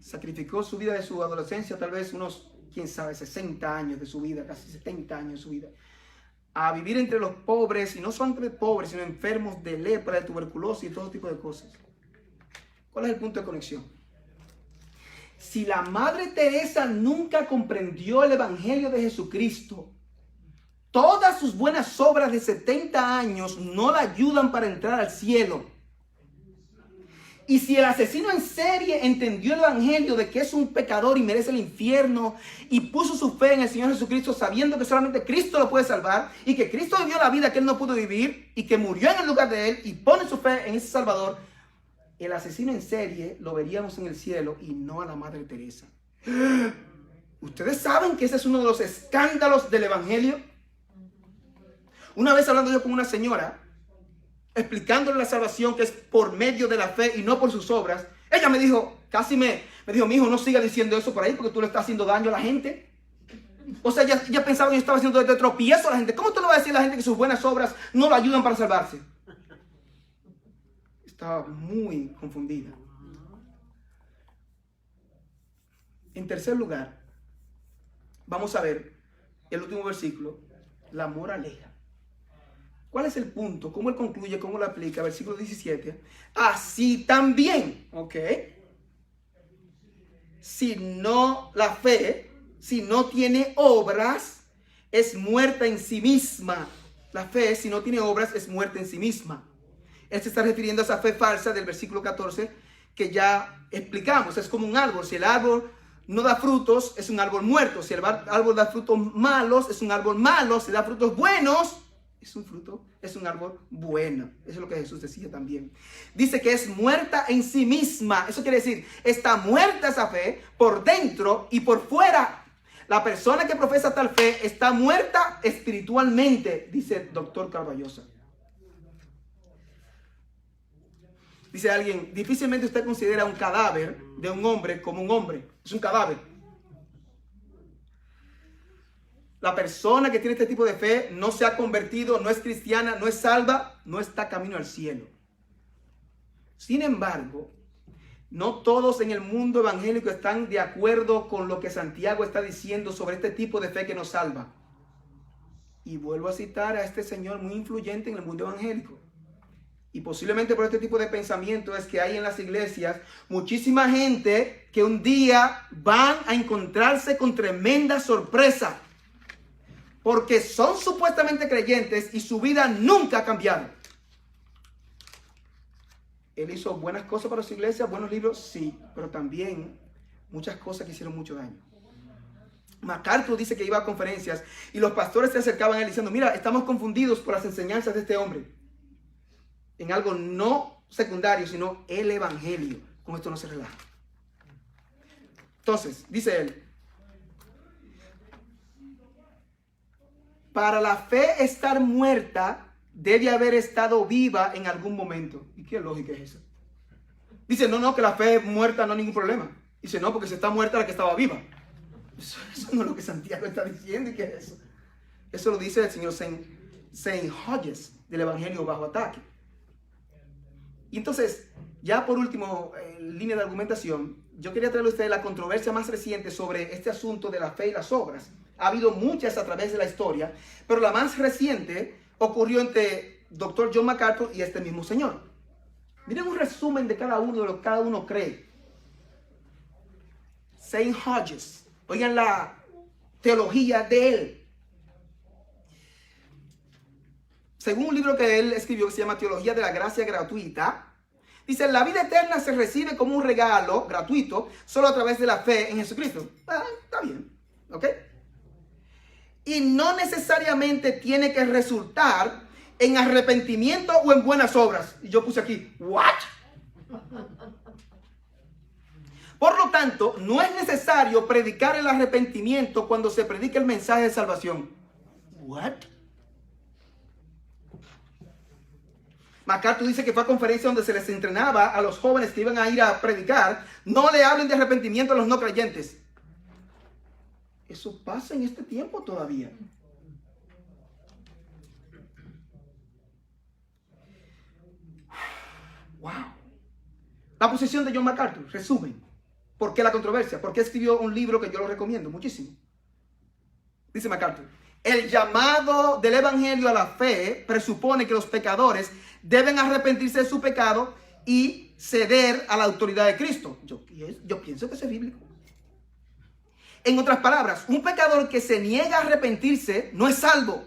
Sacrificó su vida de su adolescencia, tal vez unos, quién sabe, 60 años de su vida, casi 70 años de su vida, a vivir entre los pobres, y no solamente pobres, sino enfermos de lepra, de tuberculosis y todo tipo de cosas. ¿Cuál es el punto de conexión? Si la Madre Teresa nunca comprendió el Evangelio de Jesucristo, todas sus buenas obras de 70 años no la ayudan para entrar al cielo. Y si el asesino en serie entendió el Evangelio de que es un pecador y merece el infierno y puso su fe en el Señor Jesucristo sabiendo que solamente Cristo lo puede salvar y que Cristo vivió la vida que él no pudo vivir y que murió en el lugar de él y pone su fe en ese Salvador, el asesino en serie lo veríamos en el cielo y no a la Madre Teresa. ¿Ustedes saben que ese es uno de los escándalos del Evangelio? Una vez hablando yo con una señora, explicándole la salvación que es por medio de la fe y no por sus obras, ella me dijo, me dijo, mi hijo, no siga diciendo eso por ahí porque tú le estás haciendo daño a la gente. O sea, ya pensaba que yo estaba haciendo de tropiezo a la gente. ¿Cómo tú le vas a decir a la gente que sus buenas obras no lo ayudan para salvarse? Estaba muy confundida. En tercer lugar, vamos a ver el último versículo, la moraleja. ¿Cuál es el punto? ¿Cómo él concluye? ¿Cómo lo aplica? Versículo 17. Así también, ¿ok? Si no, la fe, si no tiene obras, es muerta en sí misma. La fe, si no tiene obras, es muerta en sí misma. Él se está refiriendo a esa fe falsa del versículo 14 que ya explicamos. Es como un árbol. Si el árbol no da frutos, es un árbol muerto. Si el árbol da frutos malos, es un árbol malo. Si da frutos buenos, es un árbol bueno. Eso es lo que Jesús decía también. Dice que es muerta en sí misma. Eso quiere decir, está muerta esa fe por dentro y por fuera. La persona que profesa tal fe está muerta espiritualmente, dice el doctor Carballosa. Dice alguien, difícilmente usted considera un cadáver de un hombre como un hombre. Es un cadáver. La persona que tiene este tipo de fe no se ha convertido, no es cristiana, no es salva, no está camino al cielo. Sin embargo, no todos en el mundo evangélico están de acuerdo con lo que Santiago está diciendo sobre este tipo de fe que nos salva. Y vuelvo a citar a este señor muy influyente en el mundo evangélico. Y posiblemente por este tipo de pensamiento es que hay en las iglesias muchísima gente que un día van a encontrarse con tremenda sorpresa. Porque son supuestamente creyentes y su vida nunca ha cambiado. Él hizo buenas cosas para su iglesia, buenos libros, sí, pero también muchas cosas que hicieron mucho daño. MacArthur dice que iba a conferencias y los pastores se acercaban a él diciendo, mira, estamos confundidos por las enseñanzas de este hombre. En algo no secundario, sino el evangelio. Con esto no se relaja. Entonces, dice él, para la fe estar muerta, debe haber estado viva en algún momento. ¿Y qué lógica es esa? Dice, no, que la fe muerta no hay ningún problema. Dice, no, porque si está muerta la que estaba viva. Eso no es lo que Santiago está diciendo. ¿Y qué es eso? Eso lo dice el señor Saint Hodges del Evangelio Bajo Ataque. Y entonces, ya por último, en línea de argumentación, yo quería traerle a ustedes la controversia más reciente sobre este asunto de la fe y las obras. Ha habido muchas a través de la historia, pero la más reciente ocurrió entre Dr. John MacArthur y este mismo señor. Miren un resumen de cada uno, de lo que cada uno cree. Saint Hodges, oigan la teología de él. Según un libro que él escribió que se llama Teología de la Gracia Gratuita, dice, la vida eterna se recibe como un regalo gratuito solo a través de la fe en Jesucristo. Está bien, ¿ok? Y no necesariamente tiene que resultar en arrepentimiento o en buenas obras. Y yo puse aquí, ¿what? Por lo tanto, no es necesario predicar el arrepentimiento cuando se predica el mensaje de salvación. ¿What? MacArthur dice que fue a conferencia donde se les entrenaba a los jóvenes que iban a ir a predicar. No le hablen de arrepentimiento a los no creyentes. Eso pasa en este tiempo todavía. Wow. La posición de John MacArthur, resumen. ¿Por qué la controversia? ¿Por qué escribió un libro que yo lo recomiendo muchísimo? Dice MacArthur, el llamado del evangelio a la fe presupone que los pecadores deben arrepentirse de su pecado y ceder a la autoridad de Cristo. Yo pienso que eso es bíblico. En otras palabras, un pecador que se niega a arrepentirse no es salvo,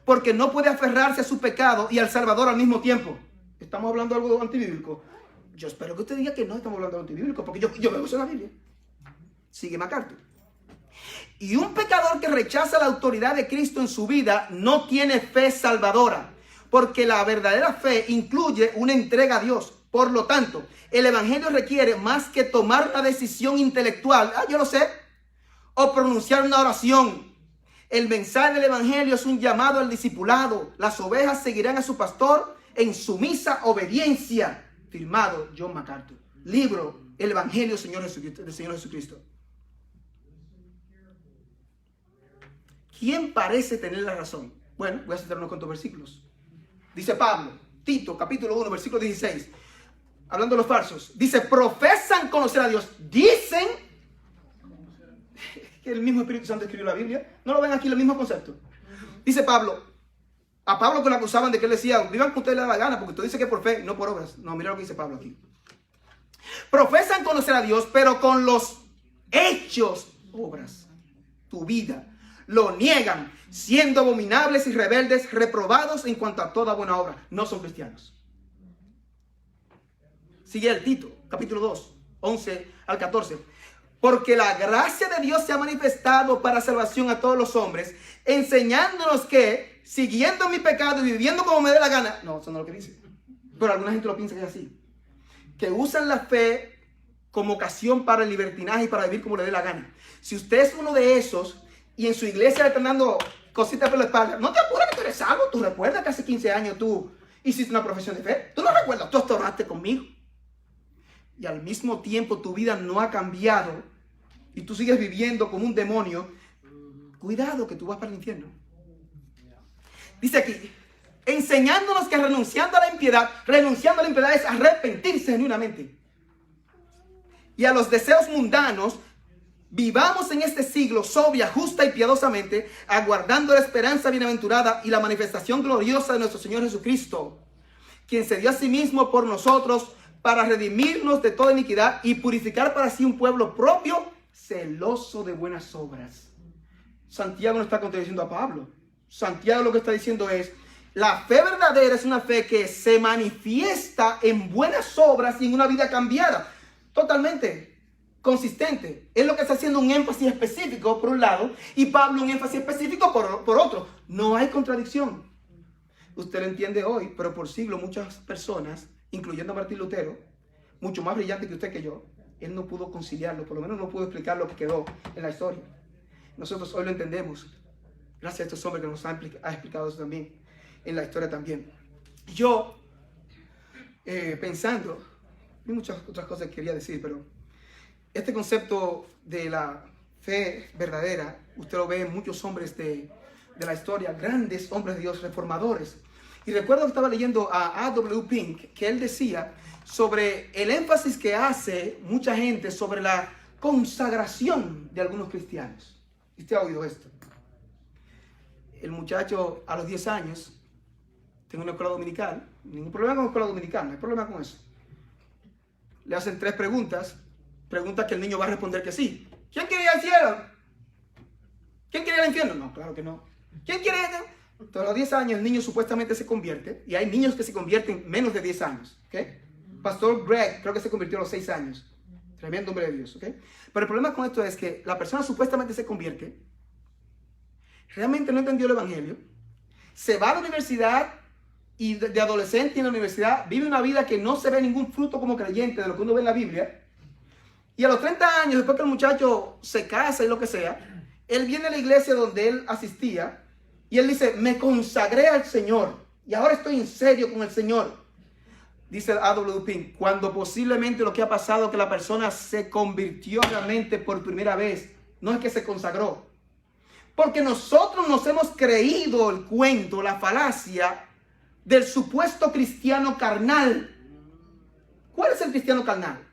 porque no puede aferrarse a su pecado y al Salvador al mismo tiempo. ¿Estamos hablando de algo antibíblico? Yo espero que usted diga que no estamos hablando de algo antibíblico, porque yo veo eso en la Biblia. Sigue MacArthur. Y un pecador que rechaza la autoridad de Cristo en su vida no tiene fe salvadora, porque la verdadera fe incluye una entrega a Dios. Por lo tanto, el evangelio requiere más que tomar una decisión intelectual, yo lo sé, o pronunciar una oración. El mensaje del evangelio es un llamado al discipulado. Las ovejas seguirán a su pastor en sumisa obediencia. Firmado John MacArthur. Libro El Evangelio del Señor Jesucristo. ¿Quién parece tener la razón? Bueno, voy a citar unos cuantos versículos. Dice Pablo, Tito, capítulo 1, versículo 16. Hablando de los falsos. Dice, profesan conocer a Dios. Dicen que el mismo Espíritu Santo escribió la Biblia. ¿No lo ven aquí el mismo concepto? Dice Pablo, a Pablo que lo acusaban de que él decía, vivan que ustedes les da la gana, porque tú dices que por fe, no por obras. No, mira lo que dice Pablo aquí. Profesan conocer a Dios, pero con los hechos, obras, tu vida, lo niegan, siendo abominables y rebeldes, reprobados en cuanto a toda buena obra. No son cristianos. Sigue el Tito, capítulo 2, 11 al 14. Porque la gracia de Dios se ha manifestado para salvación a todos los hombres, enseñándonos que, siguiendo mi pecado y viviendo como me dé la gana. No, eso no es lo que dice. Pero alguna gente lo piensa que es así. Que usan la fe como ocasión para el libertinaje y para vivir como le dé la gana. Si usted es uno de esos y en su iglesia le están dando cositas por la espalda, no te apures que tú eres salvo. Tú recuerdas que hace 15 años tú hiciste una profesión de fe. Tú no recuerdas, tú oraste conmigo. Y al mismo tiempo tu vida no ha cambiado y tú sigues viviendo como un demonio, cuidado que tú vas para el infierno. Dice aquí, enseñándonos que renunciando a la impiedad es arrepentirse genuinamente. Y a los deseos mundanos, vivamos en este siglo sobria, justa y piadosamente, aguardando la esperanza bienaventurada y la manifestación gloriosa de nuestro Señor Jesucristo, quien se dio a sí mismo por nosotros para redimirnos de toda iniquidad y purificar para sí un pueblo propio, celoso de buenas obras. Santiago no está contradiciendo a Pablo. Santiago lo que está diciendo es, la fe verdadera es una fe que se manifiesta en buenas obras y en una vida cambiada. Totalmente consistente. Es lo que está haciendo un énfasis específico por un lado y Pablo un énfasis específico por otro. No hay contradicción. Usted lo entiende hoy, pero por siglos muchas personas, incluyendo a Martín Lutero, mucho más brillante que usted que yo, él no pudo conciliarlo, por lo menos no pudo explicar lo que quedó en la historia. Nosotros hoy lo entendemos. Gracias a estos hombres que nos han explicado eso también, en la historia también. Yo, pensando, hay muchas otras cosas que quería decir, pero este concepto de la fe verdadera, usted lo ve en muchos hombres de la historia, grandes hombres de Dios, reformadores. Y recuerdo que estaba leyendo a A.W. Pink, que él decía sobre el énfasis que hace mucha gente sobre la consagración de algunos cristianos. ¿Y usted ha oído esto? El muchacho a los 10 años, tiene una escuela dominical, ningún problema con la escuela dominical, no hay problema con eso. Le hacen 3 preguntas que el niño va a responder que sí. ¿Quién quiere ir al cielo? ¿Quién quiere ir al infierno? No, claro que no. ¿Quién quiere ir? Entonces, a los 10 años el niño supuestamente se convierte, y hay niños que se convierten menos de 10 años. ¿Okay? Pastor Greg creo que se convirtió a los 6 años. Tremendo hombre de Dios. ¿Okay? Pero el problema con esto es que la persona supuestamente se convierte, realmente no entendió el evangelio, se va a la universidad y de adolescente en la universidad vive una vida que no se ve ningún fruto como creyente de lo que uno ve en la Biblia. Y a los 30 años, después que el muchacho se casa y lo que sea, él viene a la iglesia donde él asistía y él dice, me consagré al Señor y ahora estoy en serio con el Señor. Dice A.W. Pink, cuando posiblemente lo que ha pasado es que la persona se convirtió realmente por primera vez, no es que se consagró. Porque nosotros nos hemos creído el cuento, la falacia del supuesto cristiano carnal. ¿Cuál es el cristiano carnal?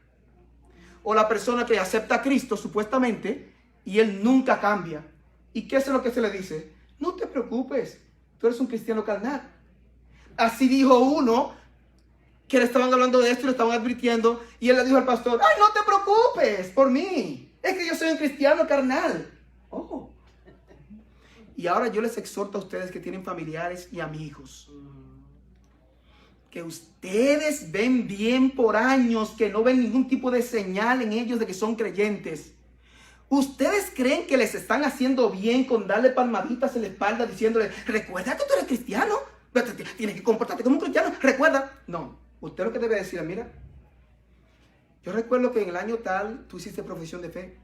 O la persona que acepta a Cristo supuestamente y él nunca cambia. ¿Y qué es lo que se le dice? No te preocupes, tú eres un cristiano carnal. Así dijo uno que le estaban hablando de esto y le estaban advirtiendo y él le dijo al pastor, ay, no te preocupes por mí, es que yo soy un cristiano carnal. Oh. Y ahora yo les exhorto a ustedes que tienen familiares y amigos, que ustedes ven bien por años, que no ven ningún tipo de señal en ellos de que son creyentes. ¿Ustedes creen que les están haciendo bien con darle palmaditas en la espalda diciéndole, recuerda que tú eres cristiano, tienes que comportarte como un cristiano, recuerda? No, usted lo que debe decir, mira, yo recuerdo que en el año tal tú hiciste profesión de fe,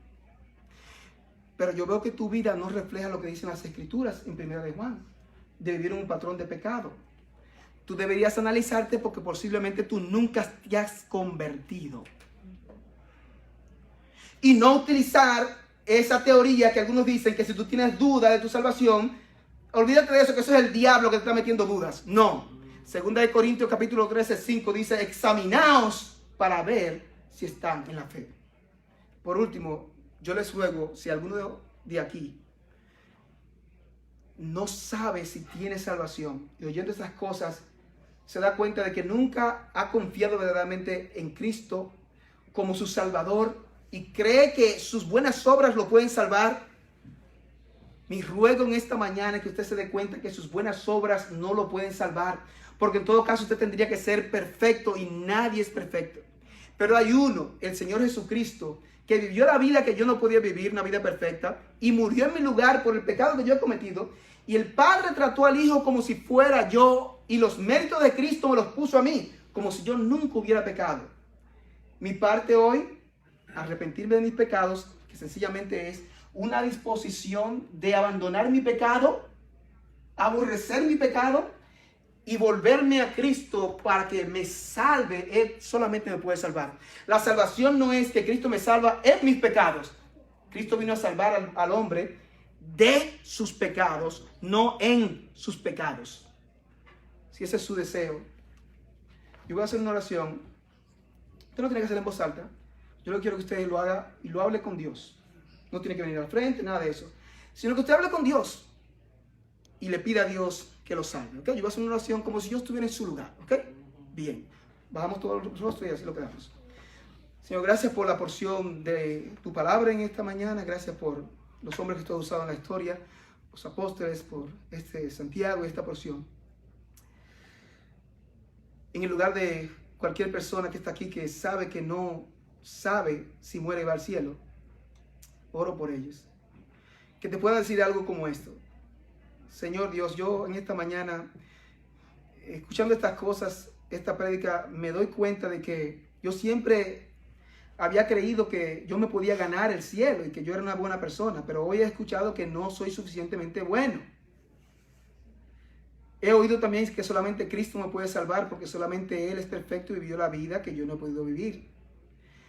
pero yo veo que tu vida no refleja lo que dicen las escrituras en 1 de Juan, de vivir en un patrón de pecado. Tú deberías analizarte porque posiblemente tú nunca te has convertido. Y no utilizar esa teoría que algunos dicen que si tú tienes duda de tu salvación, olvídate de eso, que eso es el diablo que te está metiendo dudas. No. Segunda de Corintios capítulo 13, 5 dice, examinaos para ver si están en la fe. Por último, yo les ruego, si alguno de aquí no sabe si tiene salvación y oyendo esas cosas se da cuenta de que nunca ha confiado verdaderamente en Cristo como su Salvador y cree que sus buenas obras lo pueden salvar, mi ruego en esta mañana es que usted se dé cuenta que sus buenas obras no lo pueden salvar, porque en todo caso usted tendría que ser perfecto y nadie es perfecto. Pero hay uno, el Señor Jesucristo, que vivió la vida que yo no podía vivir, una vida perfecta, y murió en mi lugar por el pecado que yo he cometido, y el Padre trató al Hijo como si fuera yo, y los méritos de Cristo me los puso a mí, como si yo nunca hubiera pecado. Mi parte hoy, arrepentirme de mis pecados, que sencillamente es una disposición de abandonar mi pecado, aborrecer mi pecado y volverme a Cristo para que me salve. Él solamente me puede salvar. La salvación no es que Cristo me salva en mis pecados. Cristo vino a salvar al hombre de sus pecados, no en sus pecados. Si ese es su deseo, yo voy a hacer una oración. Usted no tiene que hacer en voz alta. Yo lo quiero que usted lo haga y lo hable con Dios. No tiene que venir al frente, nada de eso. Sino que usted hable con Dios y le pida a Dios que lo salve. ¿Okay? Yo voy a hacer una oración como si yo estuviera en su lugar. ¿Ok? Bien. Bajamos todos los rostros y así lo quedamos. Señor, gracias por la porción de tu palabra en esta mañana. Gracias por los hombres que tú has usado en la historia, los apóstoles, por Santiago y esta porción. En el lugar de cualquier persona que está aquí que sabe que no sabe si muere y va al cielo, oro por ellos. Que te pueda decir algo como esto. Señor Dios, yo en esta mañana, escuchando estas cosas, esta prédica, me doy cuenta de que yo siempre había creído que yo me podía ganar el cielo y que yo era una buena persona, pero hoy he escuchado que no soy suficientemente bueno. He oído también que solamente Cristo me puede salvar porque solamente Él es perfecto y vivió la vida que yo no he podido vivir.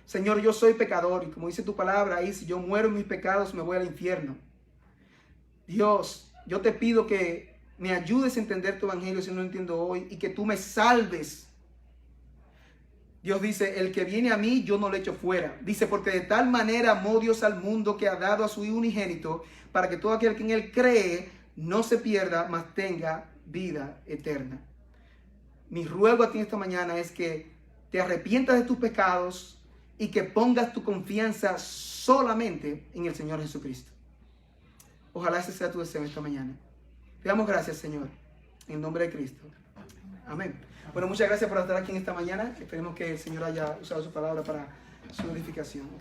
Señor, yo soy pecador y como dice tu palabra ahí, si yo muero en mis pecados me voy al infierno. Dios, yo te pido que me ayudes a entender tu evangelio si no lo entiendo hoy y que tú me salves. Dios dice, el que viene a mí yo no lo echo fuera. Dice, porque de tal manera amó Dios al mundo que ha dado a su Hijo unigénito para que todo aquel que en Él cree no se pierda, mas tenga vida eterna. Mi ruego a ti esta mañana es que te arrepientas de tus pecados y que pongas tu confianza solamente en el Señor Jesucristo. Ojalá ese sea tu deseo esta mañana. Te damos gracias, Señor, en nombre de Cristo. Amén. Bueno, muchas gracias por estar aquí en esta mañana. Esperemos que el Señor haya usado su palabra para su edificación.